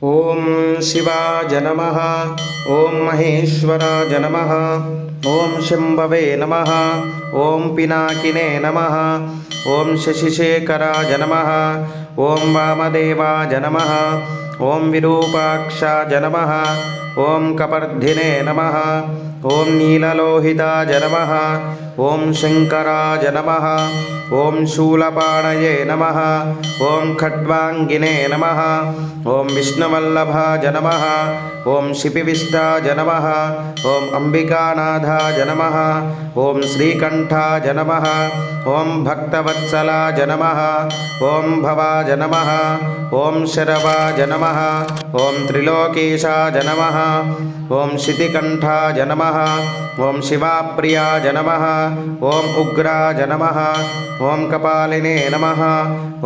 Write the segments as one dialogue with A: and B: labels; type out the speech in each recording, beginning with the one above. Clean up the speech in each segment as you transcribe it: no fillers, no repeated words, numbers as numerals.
A: ఓం శివాయ నమః. ఓం మహేశ్వరాయ నమః. ఓం శంభవే నమః. ఓం పినాకినే నమః. ఓం శశిశేఖరాయ నమః. ఓం వామదేవాయ నమః. ఓం విరూపాక్షాయ నమః. ఓం కపర్ధినే నమః. ఓం నీలలోహితాయ నమః. ఓం శంకరాయ నమః. ఓం శూలపాణయే నమః. ఓం ఖడ్వాంగినే నమః. ఓం విష్ణువల్లభాయ నమః. ఓం శిపివిష్టాయ నమః. ఓం అంబికానాథాయ నమః. ఓం శ్రీకంఠాయ నమః. ఓం భక్తవత్సలాయ నమః. ఓం భవాయ నమః. ఓం శరవాయ నమః. ఓం త్రిలోకేశాయ నమః. ఓం శితికంఠాయ నమః. ఓం శివాప్రియాయ నమః. ఓం ఉగ్రాయ నమః. ఓం కపాలినే నమః.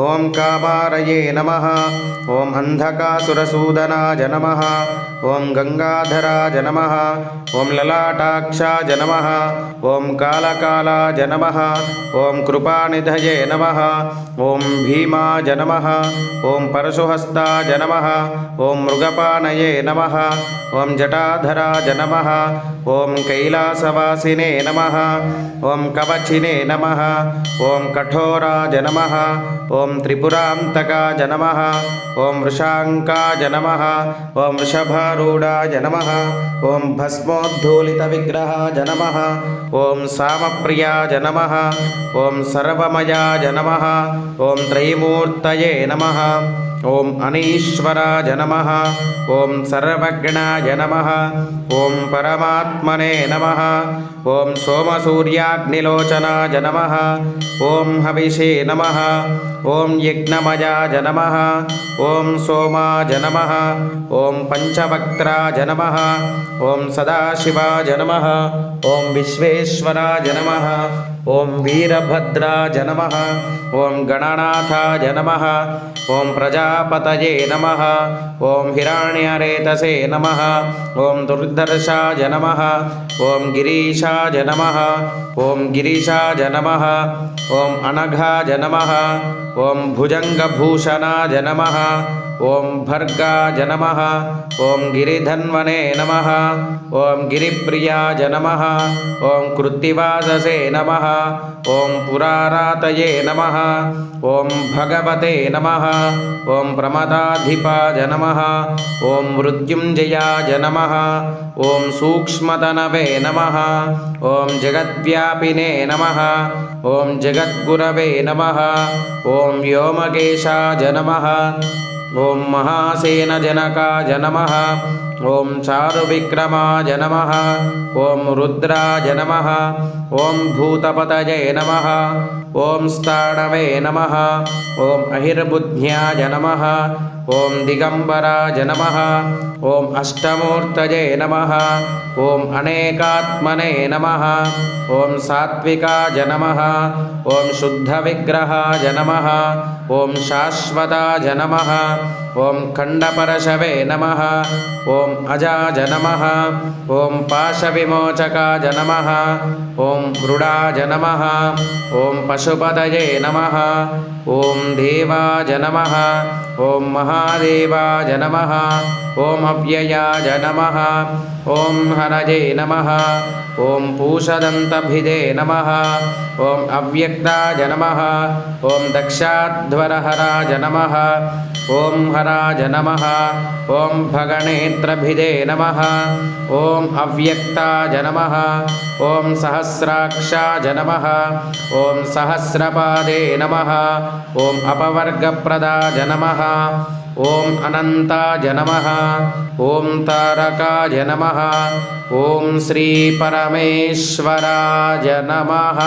A: ఓం కామారయే నమః. ఓం అంధకాసురసూదనాయ నమః. ఓం గంగాధరాయ నమః. ఓం లలాటాక్షాయ నమః. ఓం కాళకాలాయ నమః. ఓం కృపానిధయే నమః. ఓం భీమాయ నమః. ఓం పరశుహస్తాయ నమః. ఓం మృగపానయే నమః. ఓం జటాధరాయ నమః. ఓం కైలాసవాసినే నమః. ఓం కవచినే నమః. ఓం కఠోరాయ నమః. ఓం త్రిపురాంతకాయ నమః. ఓం వృషాంకాయ నమః. ఓం వృషభారూఢాయ నమః. ఓం భస్మోద్ధూళిత విగ్రహాయ నమః. ఓం సామప్రియాయ నమః. ఓం సర్వమయాయ నమః. ఓం త్రైమూర్తయే నమః. ఓం అనీశ్వరాయ నమః. ఓం సర్వజ్ఞాయ నమః. ఓం పరమాత్మనే నమః. ఓం సోమసూర్యాగ్నిలోచనాయ నమః. ఓం హవిషే నమః. ఓం యజ్ఞమయాయ నమః. ఓం సోమాయ నమః. ఓం పంచవక్త్రాయ నమః. ఓం సదాశివాయ నమః. ఓం విశ్వేశ్వరాయ నమః. ఓం వీరభద్రాయ నమః. ఓం గణనాథాయ నమః. ఓం ప్రజాపతయే నమః. ఓం హిరణ్యరేతసే నమః. ఓం దుర్ధర్షాయ నమః. ఓం గిరీశాయ నమః. ఓం గిరీశాయ నమః. ఓం అనఘాయ నమః. ఓం భుజంగభూషణాయ నమః. ఓం భర్గాయ నమః. ఓం గిరిధన్వనే నమః. ఓం గిరిప్రియాయ నమః. ఓం కృత్తివాససే నమః. ఓం పురారాతయే నమః. ఓం భగవతే నమః. ఓం ప్రమదాధిపాయ నమః. ఓం మృత్యుంజయాయ నమః. ఓం సూక్ష్మతనవే నమః. ఓం జగద్వ్యాపినే నమః. ఓం జగద్గురవే నమః. ఓం వ్యోమకేశాయ నమః. ఓం మహాసేనజనకాయ నమః. ఓం చారువిక్రమాయ నమః. ఓం రుద్రాయ నమః. ఓం భూతపతయే నమః. ఓం స్థాణవే నమః. ఓం అహిర్బుద్ధ్యాయ నమః. ఓం దిగంబరాయ నమః. ఓం అష్టమూర్తయే నమః. ఓం అనేకాత్మనే నమః. ఓం సాత్వికాయ నమః. ఓం శుద్ధవిగ్రహాయ నమః. ఓం శాశ్వతాయ నమః. ఓం ఖండపరశవే నమః. ఓం అజాయ నమః. ఓం పాశవిమోచకాయ నమః. ఓం మృడాయ నమః. ఓం పశుపతయే నమః. ఓం దేవాయ నమః. ఓం మహాదేవాయ నమః. ఓం అవ్యయాయ నమః. ఓం హరయే నమః. ఓం పూషదంతభిదే నమః. ఓం అవ్యక్తాయ నమః. ఓం దక్షాధ్వరహరాయ నమః. ఓం హరాయ నమః. ఓం భగనేత్రభిదే నమః. ఓం అవ్యక్తాయ నమః. ఓం సహస్రాక్షాయ నమః. ఓం సహస్రపాదే నమః. ఓం అపవర్గప్రదాయ నమః. ఓం అనంతాయ నమః. ఓం తారకాయ నమః. ఓం శ్రీ పరమేశ్వరాయ నమః.